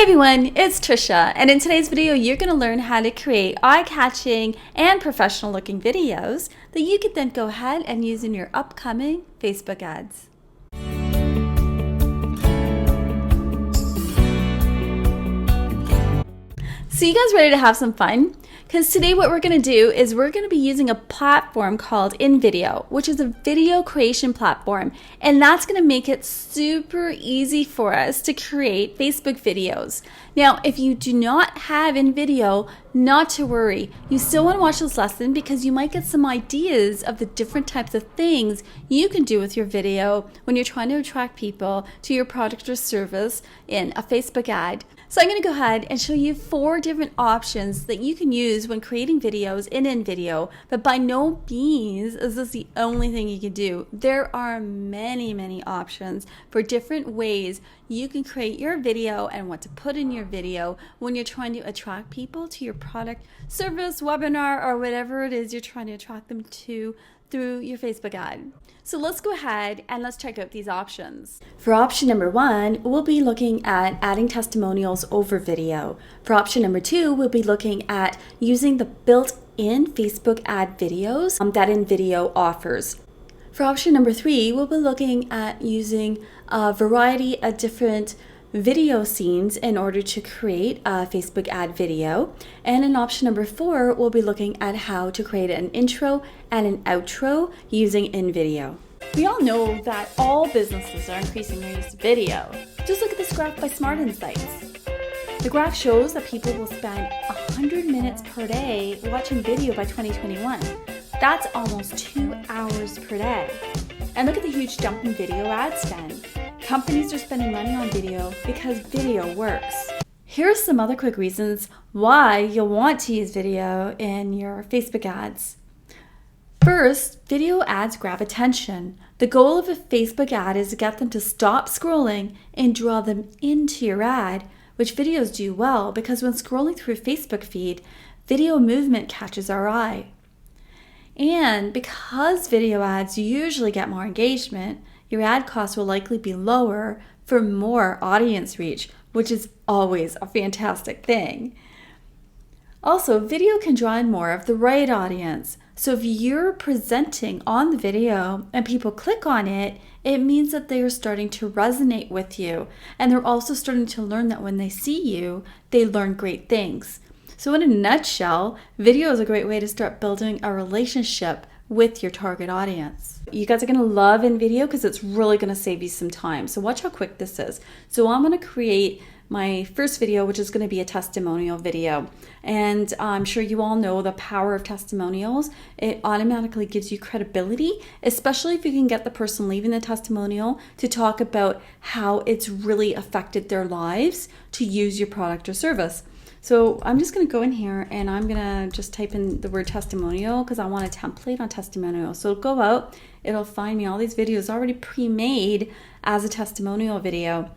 everyone, it's Trisha, and in today's video you're going to learn how to create eye-catching and professional looking videos that you can then go ahead and use in your upcoming Facebook ads. So you guys ready to have some fun? Because today what we're going to do is we're going to be using a platform called InVideo, which is a video creation platform, and that's going to make it super easy for us to create Facebook videos. Now, if you do not have InVideo, not to worry. You still want to watch this lesson because you might get some ideas of the different types of things you can do with your video when you're trying to attract people to your product or service in a Facebook ad. So I'm going to go ahead and show you 4 different options that you can use when creating videos in InVideo, but by no means is this the only thing you can do. There are many options for different ways you can create your video and what to put in your video when you're trying to attract people to your product, service, webinar, or whatever it is you're trying to attract them to through your Facebook ad. So let's go ahead and let's check out these options. For option number 1, we'll be looking at adding testimonials over video. For option number 2, we'll be looking at using the built-in Facebook ad videos that InVideo offers. For option number 3, we'll be looking at using a variety of different video scenes in order to create a Facebook ad video. And in option number 4, we'll be looking at how to create an intro and an outro using InVideo. We all know that all businesses are increasing their use of video. Just look at this graph by Smart Insights. The graph shows that people will spend 100 minutes per day watching video by 2021. That's almost 2 hours per day. And look at the huge jump in video ad spend. Companies are spending money on video because video works. Here are some other quick reasons why you'll want to use video in your Facebook ads. First, video ads grab attention. The goal of a Facebook ad is to get them to stop scrolling and draw them into your ad, which videos do well because when scrolling through a Facebook feed, video movement catches our eye. And because video ads usually get more engagement, your ad costs will likely be lower for more audience reach, which is always a fantastic thing. Also, video can draw in more of the right audience. So if you're presenting on the video and people click on it, it means that they are starting to resonate with you. And they're also starting to learn that when they see you, they learn great things. So in a nutshell, video is a great way to start building a relationship with your target audience. You guys are going to love InVideo because it's really going to save you some time. So watch how quick this is. So I'm going to create my first video, which is going to be a testimonial video. And I'm sure you all know the power of testimonials. It automatically gives you credibility, especially if you can get the person leaving the testimonial to talk about how it's really affected their lives to use your product or service. So I'm just going to go in here and I'm going to just type in the word testimonial because I want a template on testimonial. So it'll go out, it'll find me all these videos already pre-made as a testimonial video.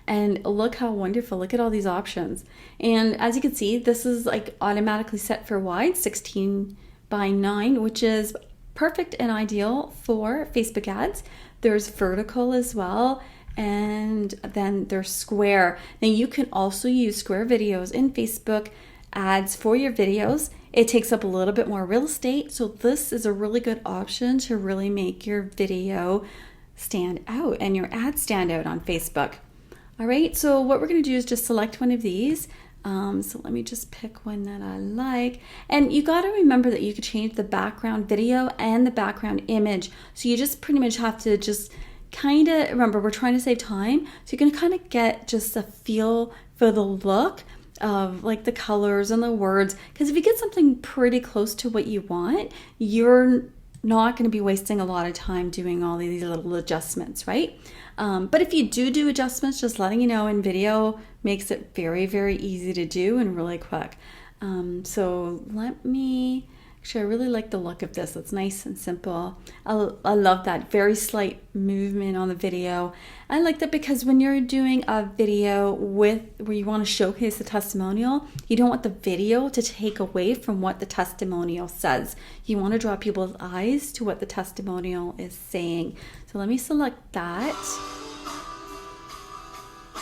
And look how wonderful, look at all these options. And as you can see, this is like automatically set for wide, 16 by 9, which is perfect and ideal for Facebook ads. There's vertical as well. And then there's square. Now you can also use square videos in Facebook ads for your videos. It takes up a little bit more real estate, so this is a really good option to really make your video stand out and your ad stand out on Facebook. All right, so what we're going to do is just select one of these. So let me just pick one that I like. And you got to remember that you could change the background video and the background image. So you just pretty much have to just kind of, remember, we're trying to save time, so you can kind of get just a feel for the look of like the colors and the words, because if you get something pretty close to what you want, you're not going to be wasting a lot of time doing all these little adjustments, right? But if you do adjustments, just letting you know, InVideo makes it very easy to do and really quick. So let me, actually, I really like the look of this. It's nice and simple. I love that very slight movement on the video. I like that because when you're doing a video where you want to showcase the testimonial, you don't want the video to take away from what the testimonial says. You want to draw people's eyes to what the testimonial is saying. So let me select that.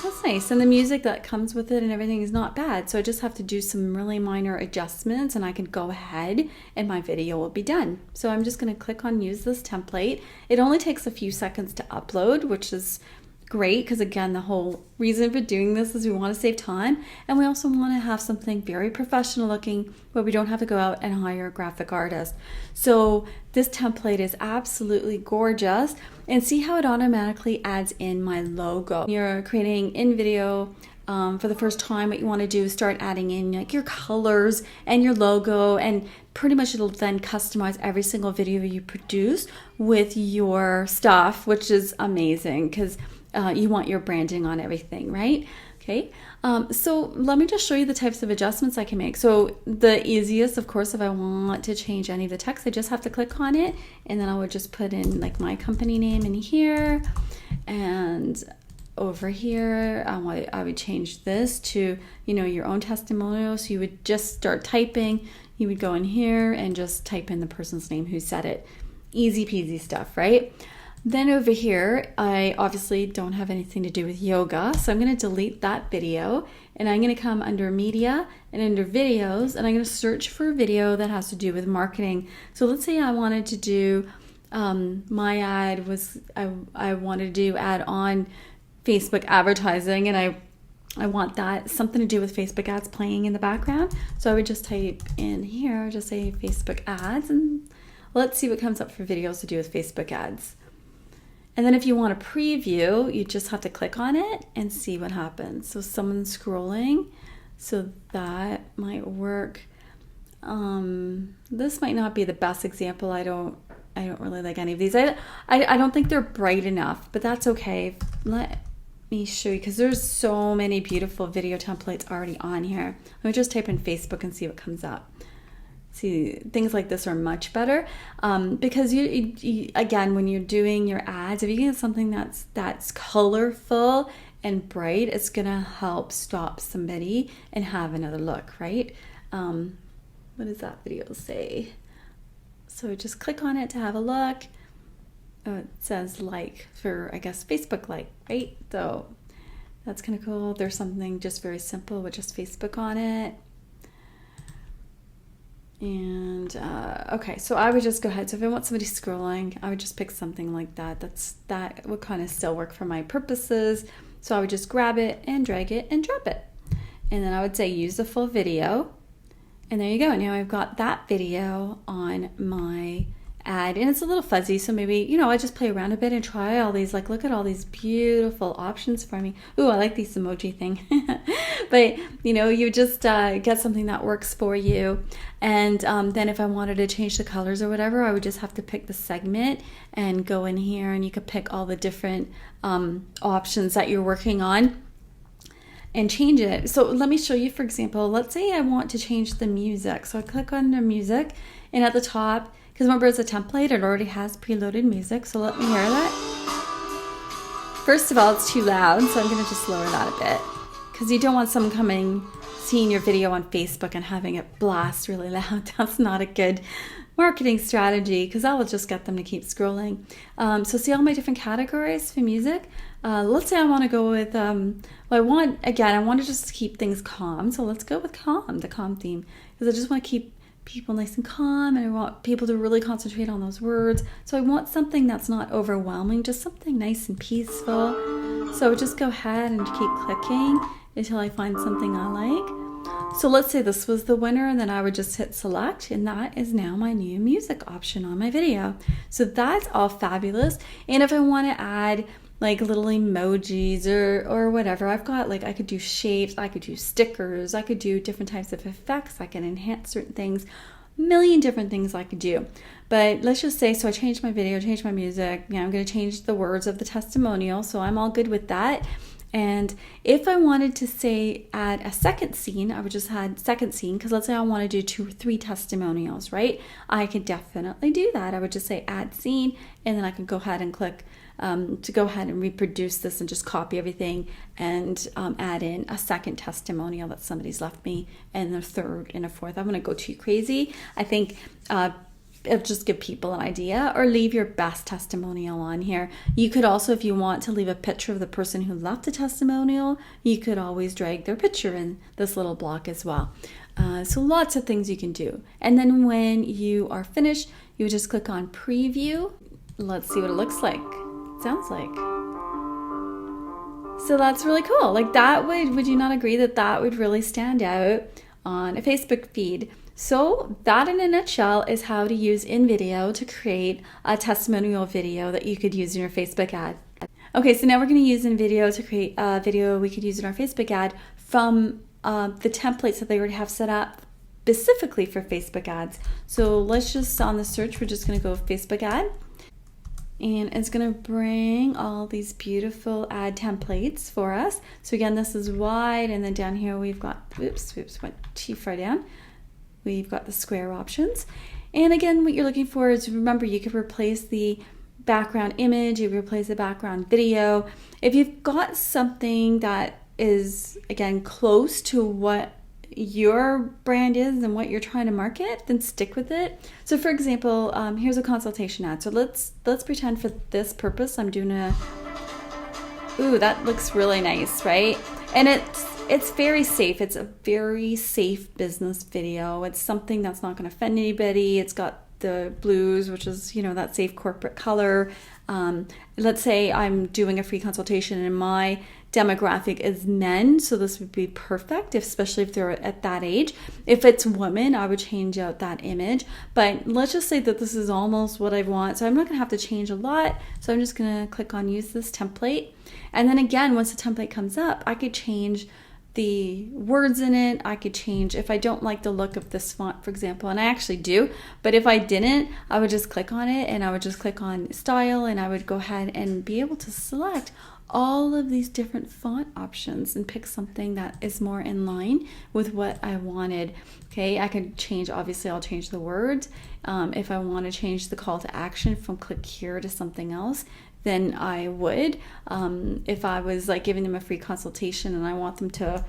That's nice. And the music that comes with it and everything is not bad. So I just have to do some really minor adjustments and I can go ahead and my video will be done. So I'm just going to click on use this template. It only takes a few seconds to upload, which is great because again, the whole reason for doing this is we want to save time and we also want to have something very professional looking where we don't have to go out and hire a graphic artist. So this template is absolutely gorgeous, and see how it automatically adds in my logo. You're creating InVideo for the first time, what you want to do is start adding in like your colors and your logo, and pretty much it'll then customize every single video you produce with your stuff, which is amazing because you want your branding on everything, right? Okay, so let me just show you the types of adjustments I can make. So the easiest, of course, if I want to change any of the text, I just have to click on it, and then I would just put in like my company name in here, and over here I would change this to, you know, your own testimonial. So you would just start typing, you would go in here and just type in the person's name who said it. Easy peasy stuff, right? Then over here, I obviously don't have anything to do with yoga, so I'm going to delete that video, and I'm going to come under media and under videos, and I'm going to search for a video that has to do with marketing. So let's say I wanted to do, my ad was, I wanted to do ad on Facebook advertising, and I want that something to do with Facebook ads playing in the background. So I would just type in here, just say Facebook ads, and let's see what comes up for videos to do with Facebook ads. And then if you want to preview, you just have to click on it and see what happens. So someone's scrolling, so that might work. This might not be the best example. I don't really like any of these. I don't think they're bright enough, but that's okay. Let me show you, because there's so many beautiful video templates already on here. Let me just type in Facebook and see what comes up. See, things like this are much better because you again, when you're doing your ads, if you get something that's colorful and bright, it's gonna help stop somebody and have another look, right? What does that video say? So just click on it to have a look. Oh, it says like for, I guess, Facebook like, right? So that's kind of cool. There's something just very simple with just Facebook on it. And okay, so I would just go ahead. So if I want somebody scrolling, I would just pick something like that. That would kind of still work for my purposes. So I would just grab it and drag it and drop it. And then I would say use the full video. And there you go. Now I've got that video on my ad, and it's a little fuzzy, so maybe, you know, I just play around a bit and try all these, like, look at all these beautiful options for me. Ooh, I like these emoji thing. But, you know, you just get something that works for you. And then if I wanted to change the colors or whatever, I would just have to pick the segment and go in here, and you could pick all the different options that you're working on and change it. So let me show you, for example, let's say I want to change the music. So I click on the music, and at the top, because remember it's a template, it already has preloaded music, so let me hear that. First of all, it's too loud, so I'm going to just lower that a bit, because you don't want someone seeing your video on Facebook and having it blast really loud. That's not a good marketing strategy, because that will just get them to keep scrolling. So see all my different categories for music. Let's say I want to go with, I want to just keep things calm, so let's go with calm, the calm theme, because I just want to keep people nice and calm, and I want people to really concentrate on those words. So I want something that's not overwhelming, just something nice and peaceful. So just go ahead and keep clicking until I find something I like. So let's say this was the winner, and then I would just hit select, and that is now my new music option on my video. So that's all fabulous. And if I want to add like little emojis or whatever, I've got, like, I could do shapes, I could do stickers, I could do different types of effects, I can enhance certain things, a million different things I could do. But let's just say, so I changed my video, changed my music, I'm going to change the words of the testimonial, so I'm all good with that. And if I wanted to say add a second scene, I would just add second scene, because let's say I want to do 2 or 3 testimonials, right? I could definitely do that. I would just say add scene, and then I can go ahead and click to go ahead and reproduce this and just copy everything and add in a second testimonial that somebody's left me, and a third and a fourth. I'm going to go too crazy. I think it'll just give people an idea, or leave your best testimonial on here. You could also, if you want to leave a picture of the person who left the testimonial, you could always drag their picture in this little block as well. So lots of things you can do. And then when you are finished, you would just click on preview. Let's see what it looks like, sounds like. So that's really cool. Like that would you not agree that that would really stand out on a Facebook feed? So that in a nutshell is how to use InVideo to create a testimonial video that you could use in your Facebook ad. Okay, so now we're going to use InVideo to create a video we could use in our Facebook ad from the templates that they already have set up specifically for Facebook ads. So let's just, on the search, we're just going to go Facebook ad. And it's going to bring all these beautiful ad templates for us. So again, this is wide, and then down here we've got, went too far down. We've got the square options. And again, what you're looking for is, remember, you could replace the background image, you replace the background video. If you've got something that is, again, close to what your brand is and what you're trying to market, then stick with it. So for example, here's a consultation ad. So let's pretend for this purpose I'm doing ooh, that looks really nice, right? And it's very safe. It's a very safe business video. It's something that's not going to offend anybody. It's got the blues, which is, that safe corporate color. Let's say I'm doing a free consultation and my demographic is men, so this would be perfect, especially if they're at that age. If it's women, I would change out that image, but let's just say that this is almost what I want, so I'm not going to have to change a lot. So I'm just going to click on use this template, and then again, once the template comes up, I could change the words in it. I could change, if I don't like the look of this font, for example, and I actually do, but if I didn't, I would just click on it and I would just click on style, and I would go ahead and be able to select all of these different font options and pick something that is more in line with what I wanted. Okay, I could change, obviously I'll change the words. If I want to change the call to action from click here to something else, then I would. If I was like giving them a free consultation and I want them to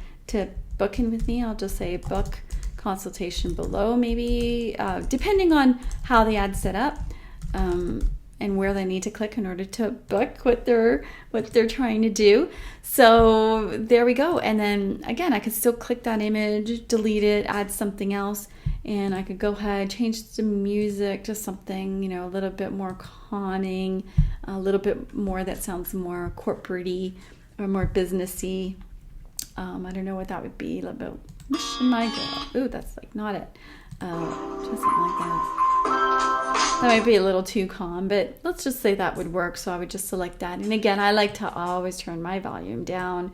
book in with me, I'll just say book consultation below, maybe, depending on how the ad's set up. And where they need to click in order to book what they're trying to do. So there we go. And then again, I could still click that image, delete it, add something else, and I could go ahead, change the music to something, a little bit more calming, a little bit more that sounds more corporate-y or more businessy. I don't know what that would be. A little bit, wish my girl. Ooh, that's like not it. Just something like that. That might be a little too calm, but let's just say that would work. So I would just select that. And again, I like to always turn my volume down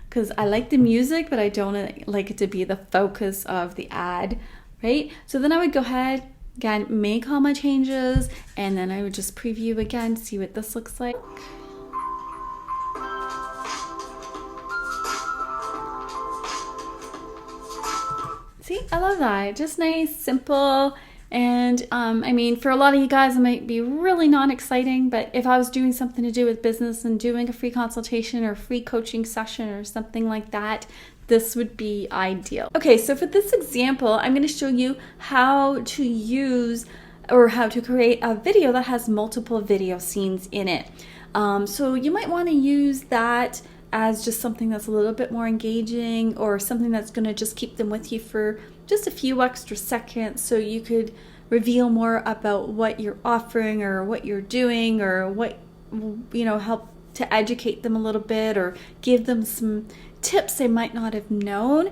because I like the music, but I don't like it to be the focus of the ad, right? So then I would go ahead, again, make all my changes, and then I would just preview again, see what this looks like. See, I love that. Just nice, simple. And I mean, for a lot of you guys, it might be really not exciting, but if I was doing something to do with business and doing a free consultation or free coaching session or something like that, this would be ideal. Okay, so for this example, I'm going to show you how to use or how to create a video that has multiple video scenes in it. So you might want to use that as just something that's a little bit more engaging, or something that's going to just keep them with you for just a few extra seconds, so you could reveal more about what you're offering or what you're doing, or what, help to educate them a little bit or give them some tips they might not have known.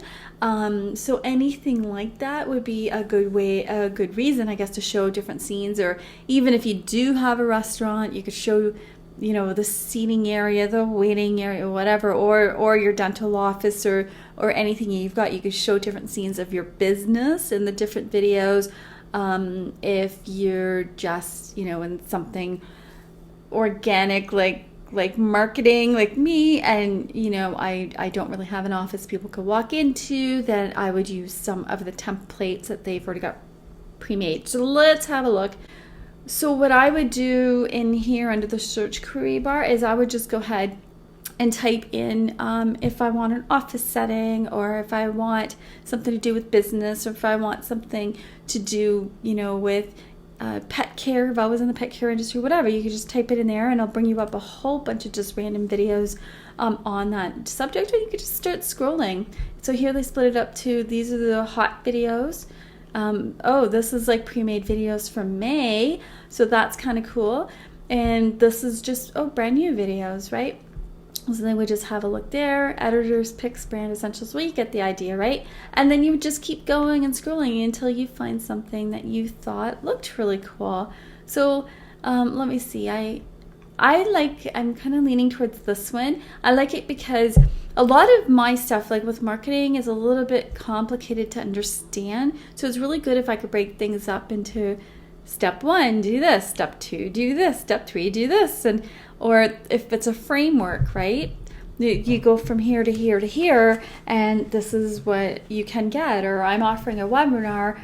So anything like that would be a good reason, I guess, to show different scenes. Or even if you do have a restaurant, you could show the seating area, the waiting area, whatever, or your dental office, or anything you've got. You could show different scenes of your business in the different videos. If you're just, in something organic, like marketing, like me, and I don't really have an office people could walk into, then I would use some of the templates that they've already got pre-made. So let's have a look. So what I would do in here under the search query bar is I would just go ahead and type in if I want an office setting, or if I want something to do with business, or if I want something to do, with pet care, if I was in the pet care industry, whatever, you could just type it in there and it'll bring you up a whole bunch of just random videos on that subject, or you could just start scrolling. So here they split it up to, these are the hot videos. Oh, this is like pre-made videos from May, so that's kind of cool. And this is just, oh, brand new videos, right? So then we just have a look there. Editors picks brand essentials. Well, you get the idea, right? And then you would just keep going and scrolling until you find something that you thought looked really cool. So let me see. I'm kind of leaning towards this one. I like it because a lot of my stuff, like with marketing, is a little bit complicated to understand. So it's really good if I could break things up into step 1, do this, step 2, do this, step 3, do this, or if it's a framework, right? You go from here to here to here, and this is what you can get. Or I'm offering a webinar.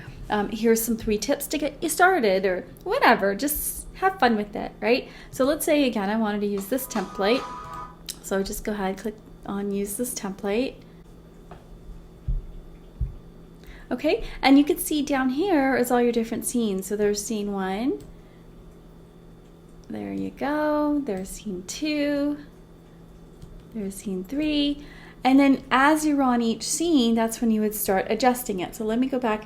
Here's some 3 tips to get you started, or whatever. Just have fun with it, right? So let's say again I wanted to use this template. So just go ahead, click on use this template. Okay, and you can see down here is all your different scenes. So there's scene 1. There you go. There's scene 2. There's scene 3. And then as you're on each scene, that's when you would start adjusting it. So let me go back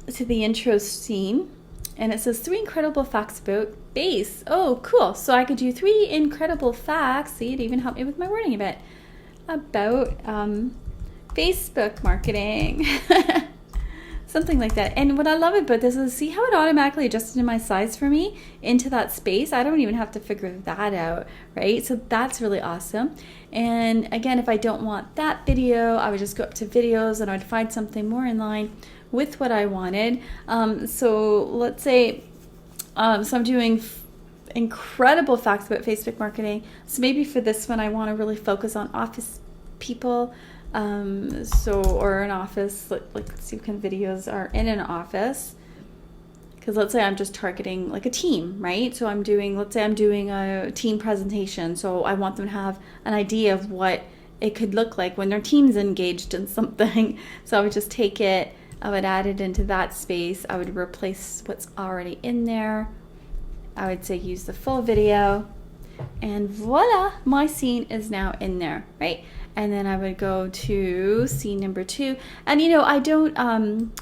to the intro scene. And it says 3 incredible facts about base. Oh, cool. So I could do 3 incredible facts. See, it even helped me with my wording a bit. About Facebook marketing. Something like that. And what I love about this is, see how it automatically adjusted my size for me into that space? I don't even have to figure that out, right? So that's really awesome. And again, if I don't want that video, I would just go up to videos and I'd find something more in line with what I wanted. So let's say, so I'm doing incredible facts about Facebook marketing. So maybe for this one, I want to really focus on office people. Or an office, like let's see what kind of videos are in an office. Because let's say I'm just targeting like a team, right? So let's say I'm doing a team presentation. So I want them to have an idea of what it could look like when their team's engaged in something. So I would just take it, I would add it into that space. I would replace what's already in there. I would say use the full video. And voila, my scene is now in there, right? And then I would go to scene number 2. And I don't,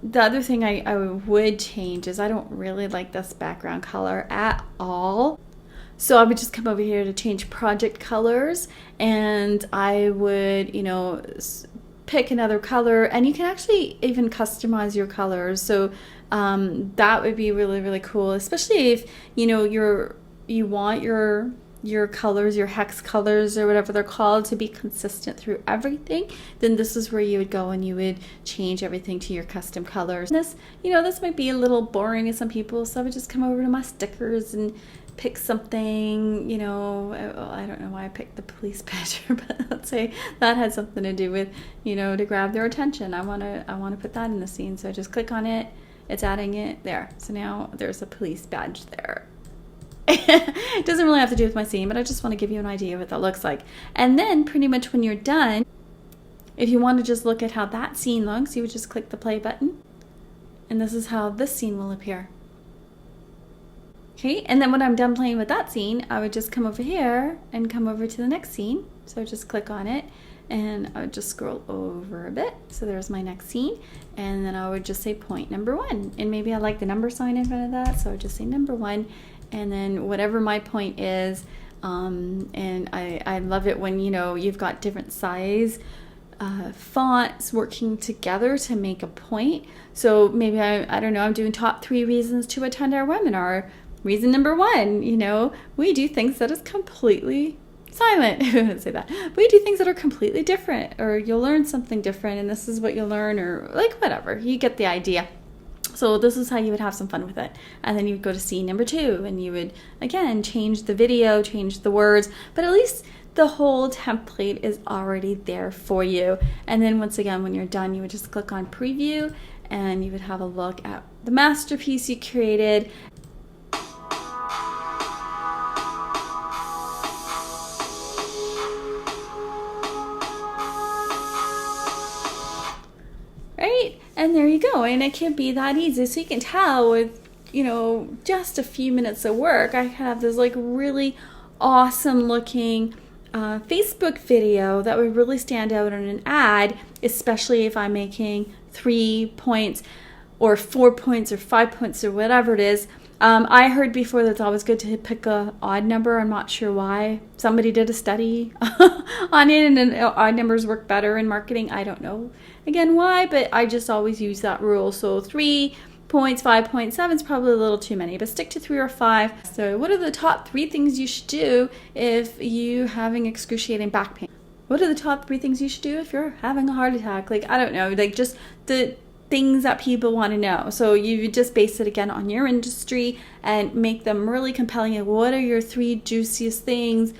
the other thing I would change is I don't really like this background color at all. So I would just come over here to change project colors, and I would, pick another color, and you can actually even customize your colors. So that would be really, really cool, especially if, you want your colors, your hex colors or whatever they're called, to be consistent through everything. Then this is where you would go and you would change everything to your custom colors. This might be a little boring to some people, so I would just come over to my stickers and pick something, I don't know why I picked the police picture, but let's say that had something to do with, to grab their attention. I want to put that in the scene. So I just click on it, it's adding it there. So now there's a police badge there. It doesn't really have to do with my scene, but I just want to give you an idea of what that looks like. And then pretty much when you're done, if you want to just look at how that scene looks, you would just click the play button, and this is how this scene will appear. Okay, and then when I'm done playing with that scene, I would just come over here and come over to the next scene. So just click on it, and I would just scroll over a bit. So there's my next scene, and then I would just say point number 1. And maybe I like the number sign in front of that, so I would just say number 1. And then whatever my point is, and I love it when, you've got different size fonts working together to make a point. So maybe, I don't know, I'm doing top 3 reasons to attend our webinar. Reason number 1, we do things that is completely silent. I wouldn't say that. We do things that are completely different, or you'll learn something different, and this is what you'll learn, or like whatever. You get the idea. So this is how you would have some fun with it. And then you would go to scene number 2, and you would, again, change the video, change the words, but at least the whole template is already there for you. And then once again, when you're done, you would just click on preview, and you would have a look at the masterpiece you created. Right? And there you go. And it can be that easy. So you can tell with, just a few minutes of work, I have this like really awesome looking Facebook video that would really stand out in an ad, especially if I'm making 3 points or 4 points or 5 points or whatever it is. I heard before that it's always good to pick a odd number. I'm not sure why. Somebody did a study on it, and odd numbers work better in marketing. I don't know again why, but I just always use that rule. So 3 points, 5 points, 7 is probably a little too many, but stick to 3 or 5. So what are the top 3 things you should do if you're having excruciating back pain? What are the top 3 things you should do if you're having a heart attack? Like, I don't know, like just the things that people want to know. So you just base it again on your industry and make them really compelling. And what are your 3 juiciest things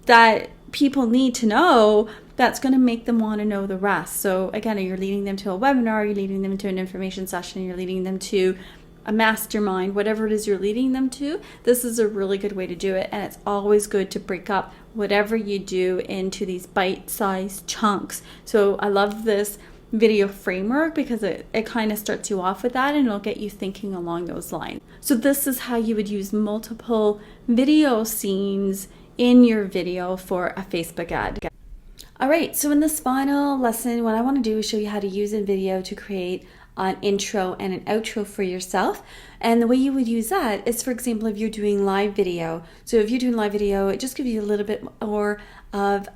that people need to know that's going to make them want to know the rest? So again, you're leading them to a webinar, you're leading them to an information session, you're leading them to a mastermind, whatever it is you're leading them to. This is a really good way to do it. And it's always good to break up whatever you do into these bite-sized chunks. So I love this video framework because it kind of starts you off with that, and it'll get you thinking along those lines. So this is how you would use multiple video scenes in your video for a Facebook ad. All right, so in this final lesson, what I want to do is show you how to use InVideo to create an intro and an outro for yourself. And the way you would use that is, for example, if you're doing live video. So if you're doing live video, it just gives you a little bit more of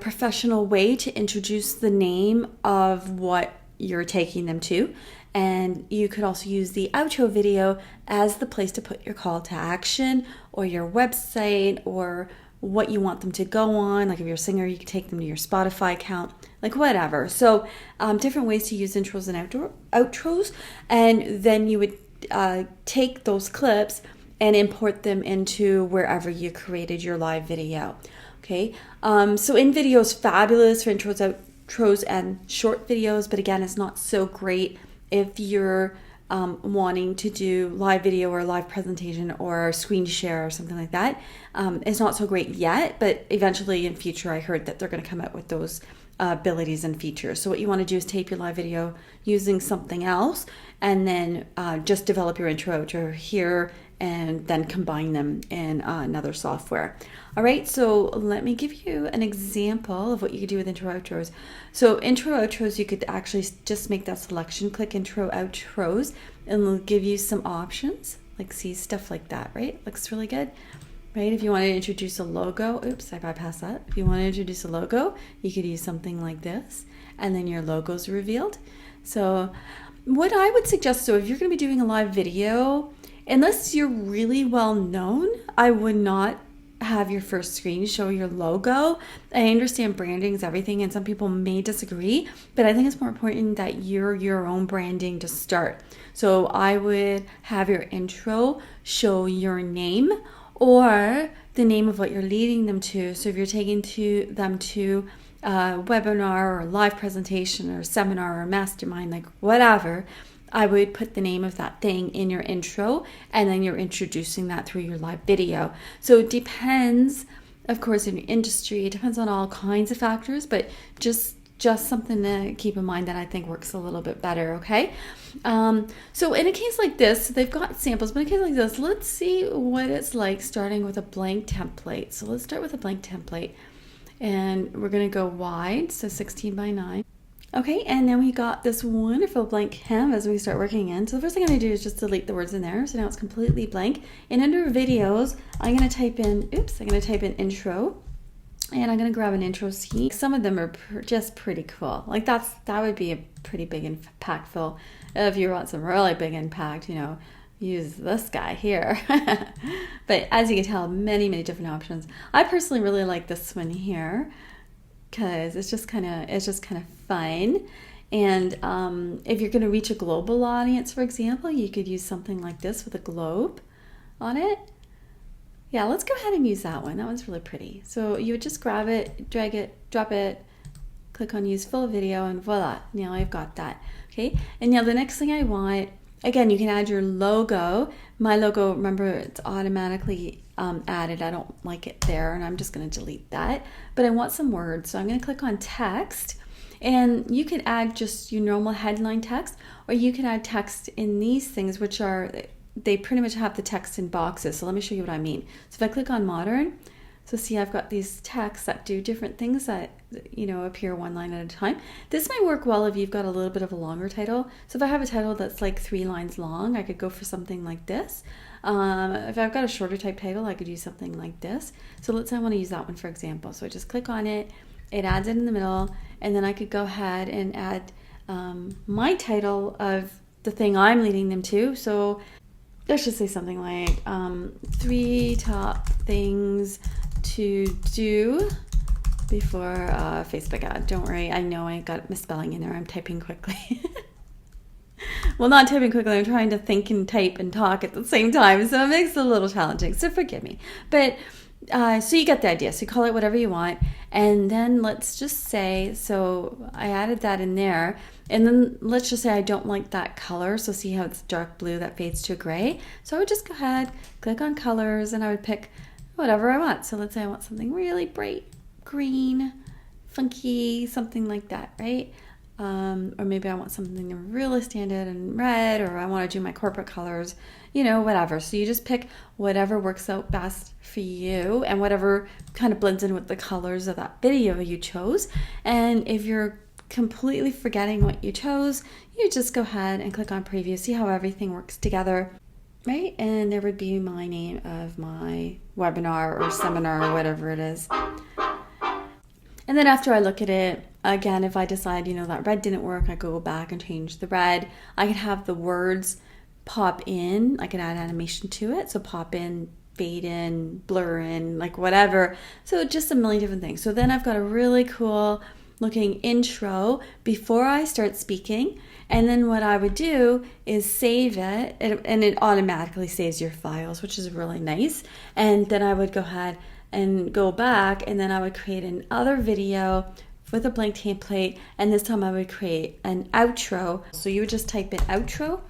professional way to introduce the name of what you're taking them to. And you could also use the outro video as the place to put your call to action or your website or what you want them to go on. Like if you're a singer, you could take them to your Spotify account, like whatever. So different ways to use intros and outros. And then you would take those clips and import them into wherever you created your live video. Okay, so InVideo is fabulous for intros, outros, and short videos, but again, it's not so great if you're wanting to do live video or a live presentation or screen share or something like that. It's not so great yet, but eventually in future, I heard that they're going to come out with those abilities and features. So what you want to do is tape your live video using something else, and then just develop your intro, outro here, and then combine them in another software. All right, so let me give you an example of what you could do with intro outros. So intro outros, you could actually just make that selection, click intro outros, and it'll give you some options, like see stuff like that, right? Looks really good, right? If you want to introduce a logo, oops, I bypassed that. If you want to introduce a logo, you could use something like this, and then your logo's revealed. So what I would suggest, so if you're going to be doing a live video, unless you're really well known, I would not have your first screen show your logo. I understand branding is everything, and some people may disagree, but I think it's more important that you're your own branding to start. So I would have your intro show your name or the name of what you're leading them to. So if you're taking them to a webinar or a live presentation or a seminar or mastermind, like whatever, I would put the name of that thing in your intro, and then you're introducing that through your live video. So it depends, of course, in your industry. It depends on all kinds of factors, but just something to keep in mind that I think works a little bit better, okay? So in a case like this, they've got samples, but in a case like this, let's see what it's like starting with a blank template. So let's start with a blank template, and we're gonna go wide, so 16 by 9. Okay, and then we got this wonderful blank canvas we start working in. So the first thing I'm going to do is just delete the words in there. So now it's completely blank. And under videos, I'm going to type in intro. And I'm going to grab an intro scene. Some of them are just pretty cool. Like that would be a pretty big impactful. If you want some really big impact, use this guy here. But as you can tell, many, many different options. I personally really like this one here, because it's just kind of fun. And if you're going to reach a global audience, for example, you could use something like this with a globe on it. Yeah, let's go ahead and use that one. That one's really pretty. So you would just grab it, drag it, drop it, click on use full video, and voila, now I've got that. Okay, and now the next thing I want, again, you can add your logo. My logo, remember, it's automatically added. I don't like it there, and I'm just going to delete that. But I want some words, so I'm going to click on text, And you could add just your normal headline text, or you can add text in these things, which are, they pretty much have the text in boxes. So let me show you what I mean. So if I click on modern, so see, I've got these texts that do different things that, you know, appear one line at a time. This might work well if you've got a little bit of a longer title. So if I have a title that's like 3 lines long, I could go for something like this. If I've got a shorter type title, I could use something like this. So let's say I want to use that one, for example. So I just click on it, it adds it in the middle, and then I could go ahead and add my title of the thing I'm leading them to. So let's just say something like 3 top things to do before a Facebook ad. Don't worry, I know I got misspelling in there. I'm typing quickly. Well, not typing quickly. I'm trying to think and type and talk at the same time, so it makes it a little challenging. So forgive me. But so you get the idea. So you call it whatever you want, and then let's just say, so I added that in there, and then let's just say I don't like that color. So see how it's dark blue that fades to gray. So I would just go ahead, click on colors, and I would pick whatever I want. So let's say I want something really bright green, funky, something like that, right? Or maybe I want something to really stand out in red, or I want to do my corporate colors, you know, whatever. So you just pick whatever works out best for you and whatever kind of blends in with the colors of that video you chose. And if you're completely forgetting what you chose, you just go ahead and click on preview, see how everything works together, right? And there would be my name of my webinar or seminar or whatever it is. And then after I look at it, again, if I decide, you know, that red didn't work, I go back and change the red. I can have the words pop in. I can add animation to it. So pop in, fade in, blur in, like whatever. So just a million different things. So then I've got a really cool looking intro before I start speaking. And then what I would do is save it, and it automatically saves your files, which is really nice. And then I would go ahead and go back, and then I would create another video with a blank template, and this time I would create an outro. So you would just type in outro,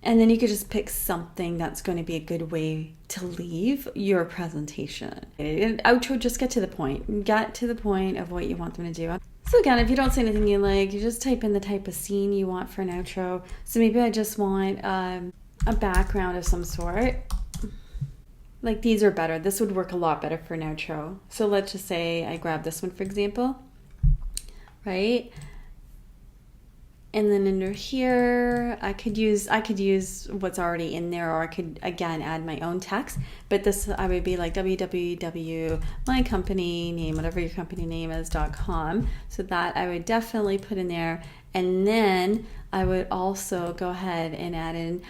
and then you could just pick something that's going to be a good way to leave your presentation. And outro, just get to the point. Get to the point of what you want them to do. So again, if you don't see anything you like, you just type in the type of scene you want for an outro. So maybe I just want a background of some sort. Like these are better. This would work a lot better for an outro. So let's just say I grab this one, for example, right? And then under here, I could use what's already in there, or I could again add my own text. But this, I would be like www, my company name, whatever your company name is, .com. So that I would definitely put in there. And then I would also go ahead and add in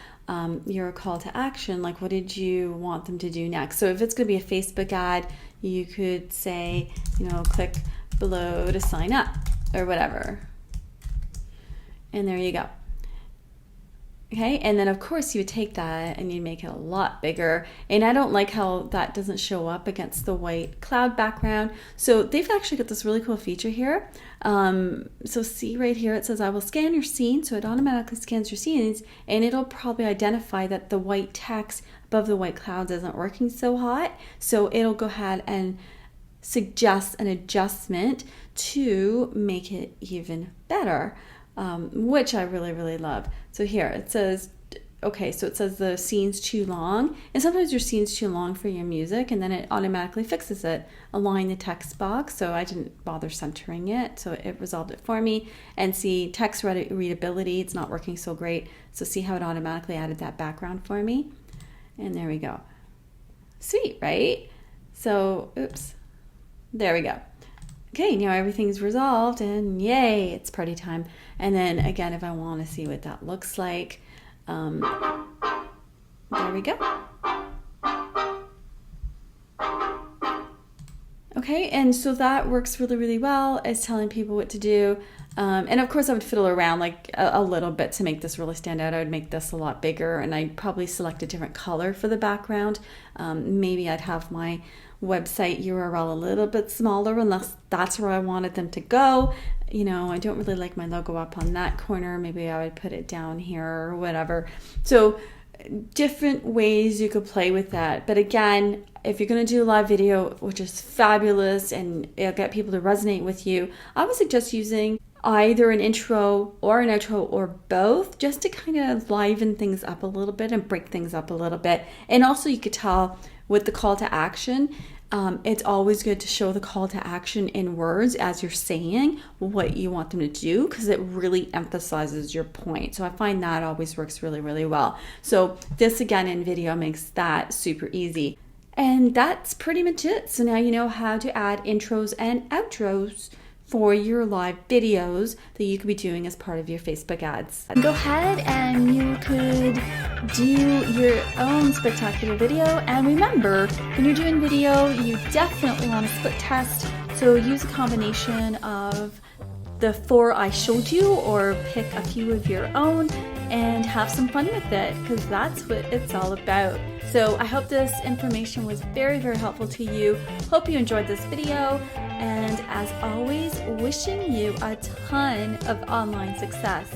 your call to action, like what did you want them to do next. So if it's going to be a Facebook ad, you could say, you know, click below to sign up or whatever. And there you go. Okay, and then of course you would take that and you make it a lot bigger. And I don't like how that doesn't show up against the white cloud background. So they've actually got this really cool feature here. So see right here, it says I will scan your scene. So it automatically scans your scenes, and it'll probably identify that the white text above the white clouds isn't working so hot. So it'll go ahead and suggest an adjustment to make it even better. Which I really, really love. So here it says, okay, so it says the scene's too long, and sometimes your scene's too long for your music, and then it automatically fixes it. Align the text box, so I didn't bother centering it, so it resolved it for me. And see text readability, it's not working so great. So see how it automatically added that background for me? And there we go. Sweet, right? So, oops, there we go. Okay, now everything's resolved, and yay, it's party time. And then again, if I want to see what that looks like, there we go. Okay, and so that works really, really well as telling people what to do. And of course I would fiddle around like a little bit to make this really stand out. I would make this a lot bigger, and I'd probably select a different color for the background. Maybe I'd have my website URL a little bit smaller, unless that's where I wanted them to go. You know, I don't really like my logo up on that corner. Maybe I would put it down here or whatever. So different ways you could play with that. But again, if you're going to do a live video, which is fabulous and it'll get people to resonate with you, I would suggest using either an intro or an outro or both, just to kind of liven things up a little bit and break things up a little bit. And also you could tell with the call to action, it's always good to show the call to action in words as you're saying what you want them to do, because it really emphasizes your point. So I find that always works really, really well. So this again in video makes that super easy. And that's pretty much it. So now you know how to add intros and outros for your live videos that you could be doing as part of your Facebook ads. Go ahead and you could do your own spectacular video. And remember, when you're doing video, you definitely want to split test. So use a combination of the 4 I showed you, or pick a few of your own and have some fun with it, because that's what it's all about. So I hope this information was very, very helpful to you. Hope you enjoyed this video. And as always, wishing you a ton of online success.